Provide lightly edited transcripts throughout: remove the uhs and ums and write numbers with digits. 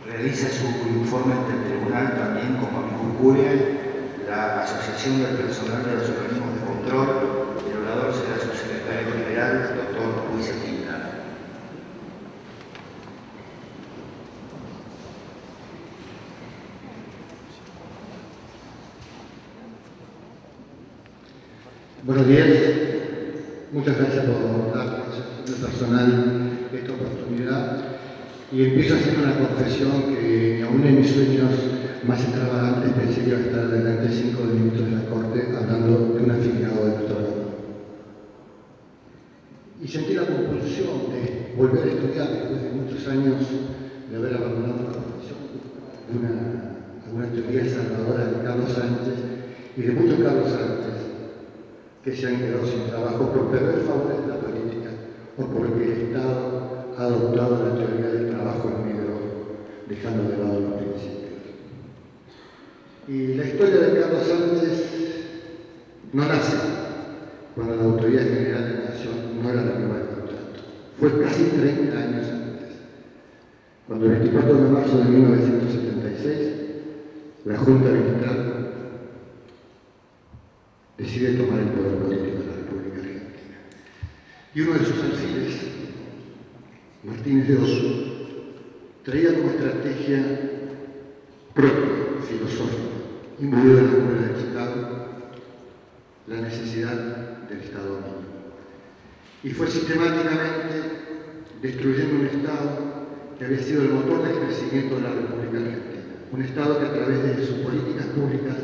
realiza su informe ante el tribunal también como amicus la Asociación del Personal de los Organismos de Control. El orador será su secretario general, doctor Luis Esquina. Buenos días, muchas gracias por dar a la Asociación Personal esta oportunidad. Y empiezo haciendo una confesión que ni aún en mis sueños más extravagantes pensé que iba a estar delante de 5 minutos de la Corte hablando de un afiliado de nuestro gobierno. Y sentí la compulsión de volver a estudiar después de muchos años de haber abandonado la profesión de alguna teoría salvadora de Carlos Sánchez y de muchos Carlos Sánchez que se han quedado sin trabajo por perder favores de la política o porque el Estado ha adoptado la teoría del trabajo en negro, dejando de lado los principios. Y la historia de Carlos Sánchez no nace cuando la Autoridad General de la Nación no era la que va el contrato. Fue casi 30 años antes, cuando el 24 de marzo de 1976 la Junta Militar decide tomar el poder político de la República Argentina. Y uno de sus alfiles, Martínez de Oso, traía como estrategia propia, filosófica, imbuida en la Escuela de Chicago, la necesidad del Estado mínimo. Y fue sistemáticamente destruyendo un Estado que había sido el motor del crecimiento de la República Argentina. Un Estado que a través de sus políticas públicas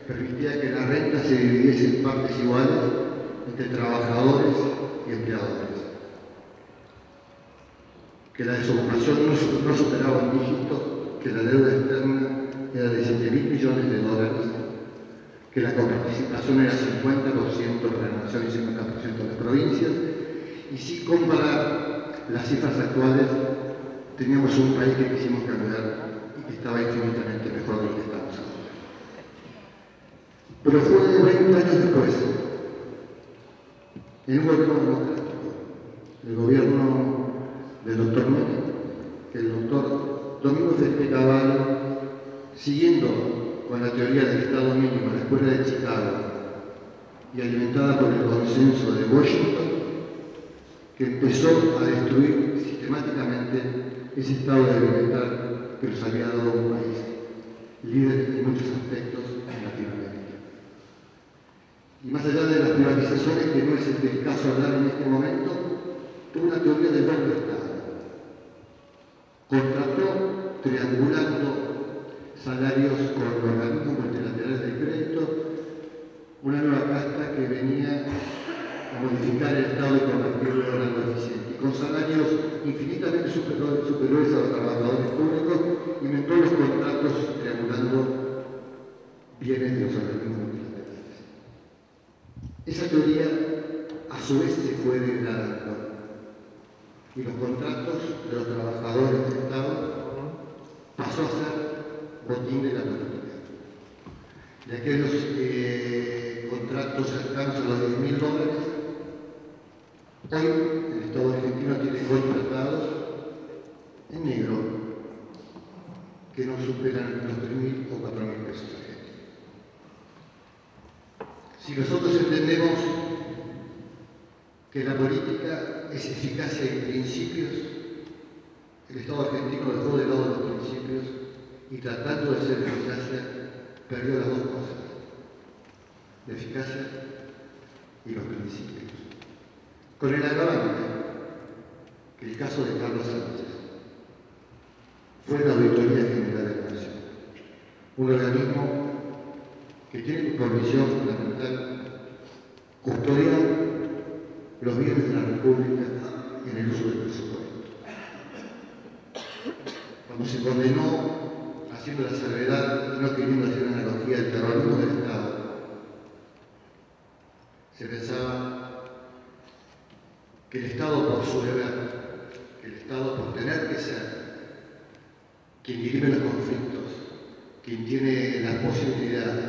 permitía que la renta se dividiese en partes iguales entre trabajadores y empleadores. Que la desocupación no superaba un dígito, que la deuda externa era de 7.000 millones de dólares, que la coparticipación era 50% para la nación y 50% de las provincias, y sin comparar las cifras actuales, teníamos un país que quisimos cambiar y que estaba infinitamente mejor de lo que estamos ahora. Pero fue 20 años después, en un gobierno democrático, el gobierno del doctor Menem, que el doctor Domingo Felipe Cavallo, siguiendo con la teoría del Estado mínimo en la Escuela de Chicago y alimentada por el consenso de Washington, que empezó a destruir sistemáticamente ese estado de bienestar que nos había dado un país líder en muchos aspectos en Latinoamérica. Y más allá de las privatizaciones, que no es el caso hablar en este momento, tuvo una teoría del doble Estado. Contrató, triangulando salarios con organismos multilaterales de crédito, una nueva casta que venía a modificar el estado y convertirlo en algo eficiente. Y con salarios infinitamente superiores a los trabajadores públicos, inventó los contratos triangulando bienes de los organismos multilaterales. Esa teoría, a su vez, se fue degradando. Y los contratos de los trabajadores del Estado pasó a ser botín de la política. De aquellos contratos cercanos a los $10.000, hoy el Estado argentino tiene contratados en negro que no superan los 3.000 o 4.000 pesos argentinos. Si nosotros entendemos que la política es eficacia y principios, el Estado argentino dejó de lado los principios y tratando de ser eficacia perdió las dos cosas, la eficacia y los principios. Con el agravante que el caso de Carlos Sánchez fue la Auditoría General de la Nación, un organismo que tiene por misión fundamental custodiar los bienes de la República en el uso del presupuesto. Cuando se condenó, haciendo la salvedad y no queriendo hacer una analogía del terrorismo del Estado, se pensaba que el Estado por su deber, que el Estado por tener que ser quien dirime los conflictos, quien tiene las posibilidades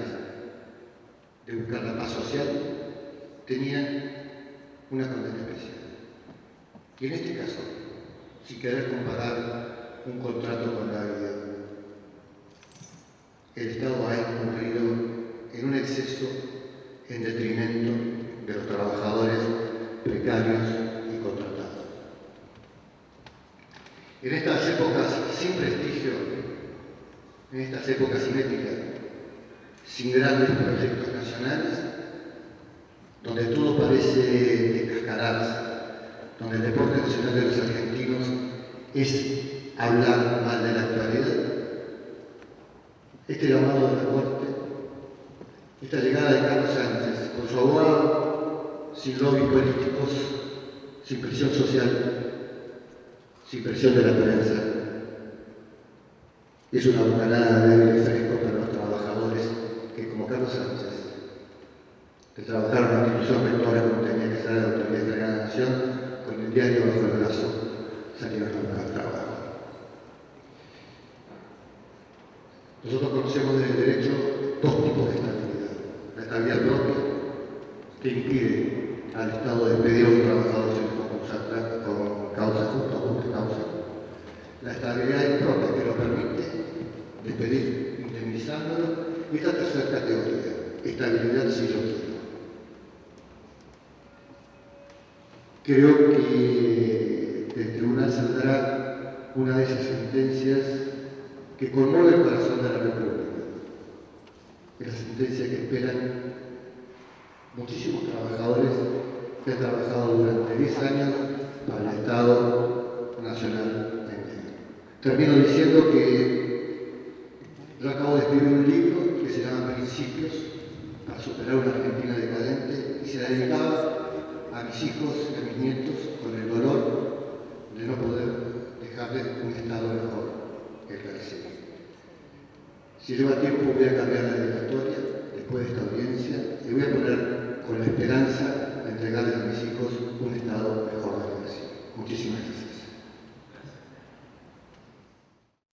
de buscar la paz social, tenía una condena especial. Y en este caso, sin querer comparar un contrato con la vida. El Estado ha incurrido en un exceso en detrimento de los trabajadores precarios y contratados. En estas épocas sin prestigio, en estas épocas simétricas, sin grandes proyectos nacionales, donde todo parece descascararse, donde el deporte nacional de los argentinos es hablar mal de la actualidad, este llamado de la Corte, esta llegada de Carlos Sánchez, con su abogado, sin lobbies políticos, sin presión social, sin presión de la prensa, es una bocanada de aire fresco para los trabajadores que, como Carlos Sánchez, que trabajaron en la institución rectora como tenía que ser la autoridad de la Nación, con el diario bajo el brazo, salieron a trabajo. Nosotros conocemos del derecho dos tipos de estabilidad. La estabilidad propia, que impide al Estado despedir a un trabajador sin con causa justa o justa causa. La estabilidad impropia, que lo permite despedir indemnizándolo. Y esta tercera categoría, estabilidad si yo quiero. Creo que del tribunal saldrá una de esas sentencias que conmueve el corazón de la República. Es la sentencia que esperan muchísimos trabajadores que han trabajado durante 10 años para el Estado Nacional de México. Termino diciendo que yo acabo de escribir un libro que se llama Principios para superar una Argentina decadente y se la dedicaba a mis hijos y a mis nietos con el dolor de no poder dejarles un estado mejor que el que recibí. Si lleva tiempo voy a cambiar la dedicatoria después de esta audiencia y voy a